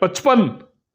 55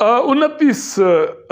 29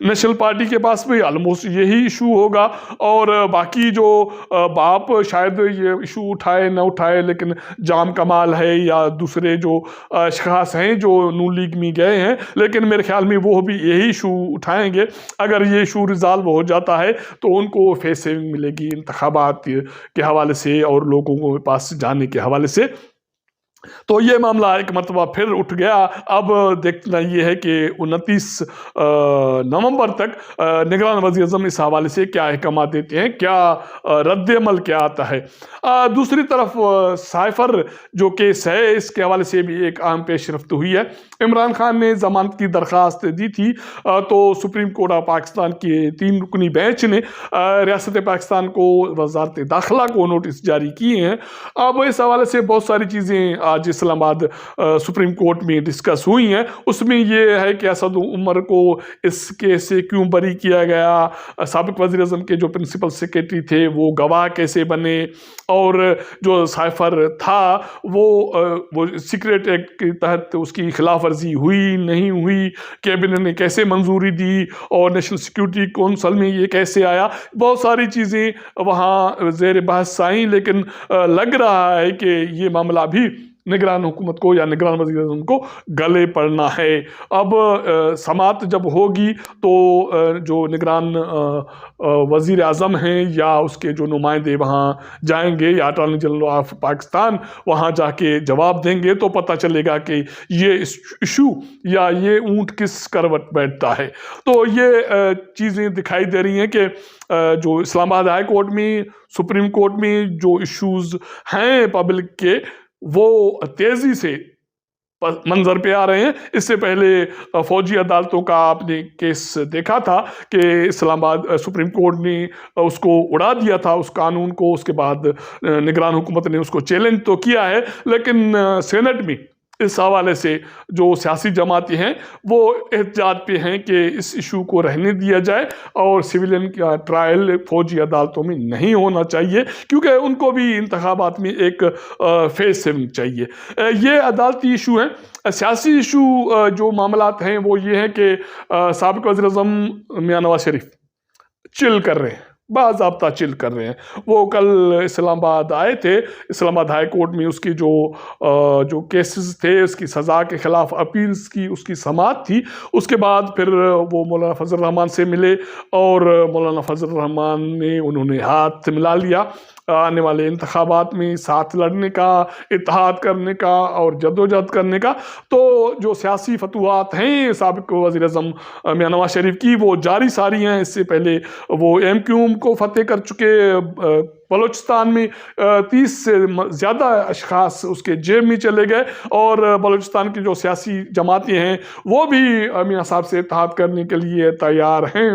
national party کے پاس بھی almost یہی ایشو ہوگا، اور باقی جو باپ شاید یہ ایشو اٹھائے نہ اٹھائے، لیکن جام کمال ہے یا دوسرے جو اشخاص ہیں جو نون لیگ میں گئے ہیں، لیکن میرے خیال میں وہ بھی یہی ایشو اٹھائیں گے۔ اگر یہ ایشو ریزالو ہو جاتا ہے تو ان کو فیس سیونگ ملے گی انتخابات کے حوالے سے اور لوگوں کے پاس جانے کے حوالے سے۔ تو یہ معاملہ ایک مرتبہ پھر اٹھ گیا۔ اب دیکھنا یہ ہے کہ 29 نومبر تک نگران وزیر اعظم اس حوالے سے کیا احکامات دیتے ہیں، کیا رد عمل کیا آتا ہے۔ دوسری طرف سائفر جو کیس ہے، اس کے حوالے سے بھی ایک اہم پیش رفت ہوئی ہے۔ عمران خان نے ضمانت کی درخواست دی تھی، تو سپریم کورٹ آف پاکستان کے 3 رکنی بینچ نے ریاست پاکستان کو، وزارت داخلہ کو نوٹس جاری کیے ہیں۔ اب اس حوالے سے بہت ساری چیزیں آج اسلام آباد سپریم کورٹ میں ڈسکس ہوئی ہیں۔ اس میں یہ ہے کہ اسد عمر کو اس کیس سے کیوں بری کیا گیا، سابق وزیر اعظم کے جو پرنسپل سیکریٹری تھے وہ گواہ کیسے بنے، اور جو سائفر تھا وہ سیکریٹ ایکٹ کے تحت اس کی خلاف ورزی ہوئی نہیں ہوئی، کیبنٹ نے کیسے منظوری دی، اور نیشنل سیکیورٹی کونسل میں یہ کیسے آیا، بہت ساری چیزیں وہاں زیر بحث آئیں۔ لیکن لگ رہا ہے کہ یہ معاملہ بھی نگران حکومت کو یا نگران وزیر اعظم کو گلے پڑنا ہے۔ اب سماعت جب ہوگی تو جو نگران وزیر اعظم ہیں یا اس کے جو نمائندے وہاں جائیں گے، یا اٹارنی جنرل آف پاکستان وہاں جا کے جواب دیں گے، تو پتہ چلے گا کہ یہ ایشو یا یہ اونٹ کس کروٹ بیٹھتا ہے۔ تو یہ چیزیں دکھائی دے رہی ہیں کہ جو اسلام آباد ہائی کورٹ میں، سپریم کورٹ میں جو ایشوز ہیں پبلک کے، وہ تیزی سے منظر پہ آ رہے ہیں۔ اس سے پہلے فوجی عدالتوں کا آپ نے کیس دیکھا تھا کہ اسلام آباد سپریم کورٹ نے اس کو اڑا دیا تھا، اس قانون کو۔ اس کے بعد نگران حکومت نے اس کو چیلنج تو کیا ہے، لیکن سینٹ میں اس حوالے سے جو سیاسی جماعتیں ہیں وہ احتجاج پہ ہیں کہ اس ایشو کو رہنے دیا جائے، اور سویلین کا ٹرائل فوجی عدالتوں میں نہیں ہونا چاہیے، کیونکہ ان کو بھی انتخابات میں ایک فیس سیونگ چاہیے۔ یہ عدالتی ایشو ہیں۔ سیاسی ایشو جو معاملات ہیں وہ یہ ہیں کہ سابق وزیر اعظم میاں نواز شریف چل کر رہے ہیں، باضابطہ چل کر رہے ہیں۔ وہ کل اسلام آباد آئے تھے، اسلام آباد ہائی کورٹ میں اس کی جو کیسز تھے، اس کی سزا کے خلاف اپیلز کی اس کی سماعت تھی۔ اس کے بعد پھر وہ مولانا فضل الرحمان سے ملے، اور مولانا فضل الرحمان نے انہوں نے ہاتھ ملا لیا آنے والے انتخابات میں ساتھ لڑنے کا، اتحاد کرنے کا اور جدوجہد کرنے کا۔ تو جو سیاسی فتوحات ہیں سابق وزیر اعظم میاں نواز شریف کی، وہ جاری ساری ہیں۔ اس سے پہلے وہ ایم کیو ایم کو فتح کر چکے، بلوچستان میں 30 سے زیادہ اشخاص اس کے جیب میں چلے گئے، اور بلوچستان کی جو سیاسی جماعتیں ہیں وہ بھی میاں صاحب سے اتحاد کرنے کے لیے تیار ہیں۔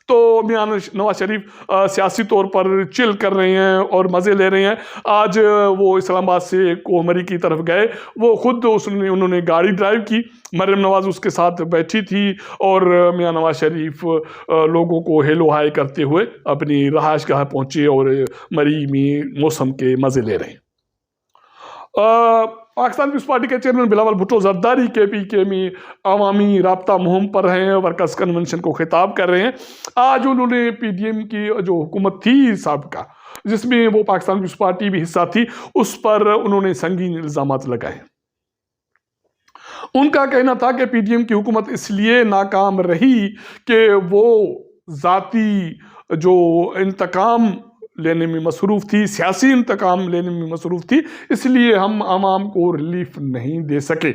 تو میاں نواز شریف سیاسی طور پر چل کر رہے ہیں اور مزے لے رہے ہیں۔ آج وہ اسلام آباد سے کومری کی طرف گئے، وہ خود انہوں نے گاڑی ڈرائیو کی، مریم نواز اس کے ساتھ بیٹھی تھی، اور میاں نواز شریف لوگوں کو ہیلو ہائی کرتے ہوئے اپنی رہائش گاہ پہنچے اور مری میں موسم کے مزے لے رہے ہیں۔ پاکستان پیپلز پارٹی کے چیئرمین بلاول بھٹو زرداری کے پی کے میں عوامی رابطہ مہم پر ہیں، ورکرز کنونشن کو خطاب کر رہے ہیں۔ آج انہوں نے پی ڈی ایم کی جو حکومت تھی سابقہ، جس میں وہ پاکستان پیپلز پارٹی بھی حصہ تھی، اس پر انہوں نے سنگین الزامات لگائے۔ ان کا کہنا تھا کہ پی ڈی ایم کی حکومت اس لیے ناکام رہی کہ وہ ذاتی جو انتقام لینے میں مصروف تھی، سیاسی انتقام لینے میں مصروف تھی، اس لیے ہم عوام کو ریلیف نہیں دے سکے۔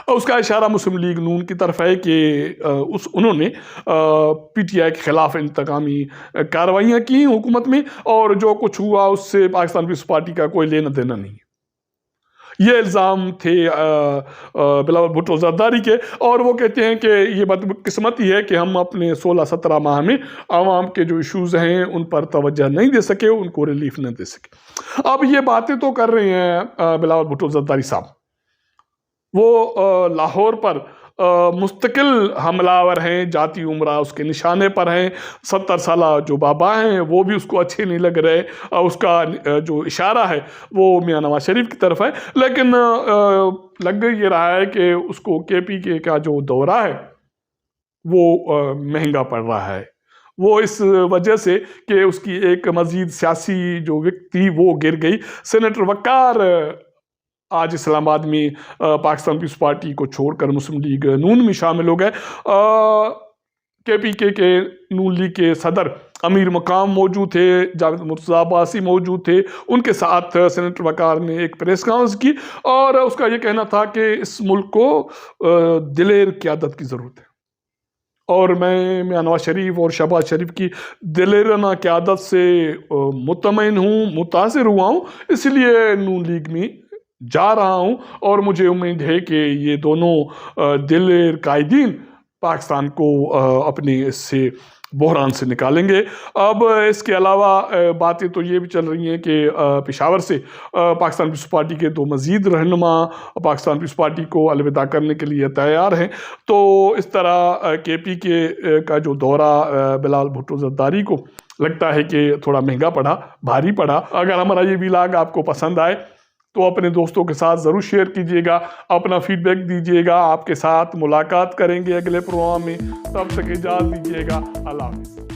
اس کا اشارہ مسلم لیگ نون کی طرف ہے کہ انہوں نے پی ٹی آئی کے خلاف انتقامی کارروائیاں کی حکومت میں، اور جو کچھ ہوا اس سے پاکستان پیپلز پارٹی کا کوئی لینا دینا نہیں۔ یہ الزام تھے بلاول بھٹو زرداری کے، اور وہ کہتے ہیں کہ یہ بدقسمتی ہے کہ ہم اپنے 16-17 ماہ میں عوام کے جو ایشوز ہیں ان پر توجہ نہیں دے سکے، ان کو ریلیف نہ دے سکے۔ اب یہ باتیں تو کر رہے ہیں بلاول بھٹو زرداری صاحب، وہ لاہور پر مستقل حملہ آور ہیں، جاتی عمرہ اس کے نشانے پر ہیں۔ 70 سالہ جو بابا ہیں وہ بھی اس کو اچھے نہیں لگ رہے، اس کا جو اشارہ ہے وہ میاں نواز شریف کی طرف ہے۔ لیکن لگ یہ رہا ہے کہ اس کو کے پی کے کا جو دورہ ہے وہ مہنگا پڑ رہا ہے، وہ اس وجہ سے کہ اس کی ایک مزید سیاسی جو وکٹ تھی وہ گر گئی۔ سینیٹر وقار آج اسلام آباد میں پاکستان پیپلز پارٹی کو چھوڑ کر مسلم لیگ نون میں شامل ہو گئے۔ کے پی کے نون لیگ کے صدر امیر مقام موجود تھے، جاوید مرتضی عباسی موجود تھے، ان کے ساتھ سینیٹر وقار نے ایک پریس کانفرنس کی اور اس کا یہ کہنا تھا کہ اس ملک کو دلیر قیادت کی ضرورت ہے، اور میں نواز شریف اور شہباز شریف کی دلیرانہ قیادت سے مطمئن ہوں، متاثر ہوا ہوں، اس لیے نون لیگ میں جا رہا ہوں، اور مجھے امید ہے کہ یہ دونوں دلیر قائدین پاکستان کو اپنے اس سے بحران سے نکالیں گے۔ اب اس کے علاوہ باتیں تو یہ بھی چل رہی ہیں کہ پشاور سے پاکستان پیپلز پارٹی کے دو مزید رہنما پاکستان پیپلز پارٹی کو الوداع کرنے کے لیے تیار ہیں۔ تو اس طرح کے پی کے کا جو دورہ بلال بھٹو زرداری کو لگتا ہے کہ تھوڑا مہنگا پڑا، بھاری پڑا۔ اگر ہمارا یہ ولاگ آپ کو پسند آئے تو اپنے دوستوں کے ساتھ ضرور شیئر کیجئے گا، اپنا فیڈ بیک دیجئے گا۔ آپ کے ساتھ ملاقات کریں گے اگلے پروگرام میں، تب تک اجازت دیجئے گا۔ اللہ حافظ۔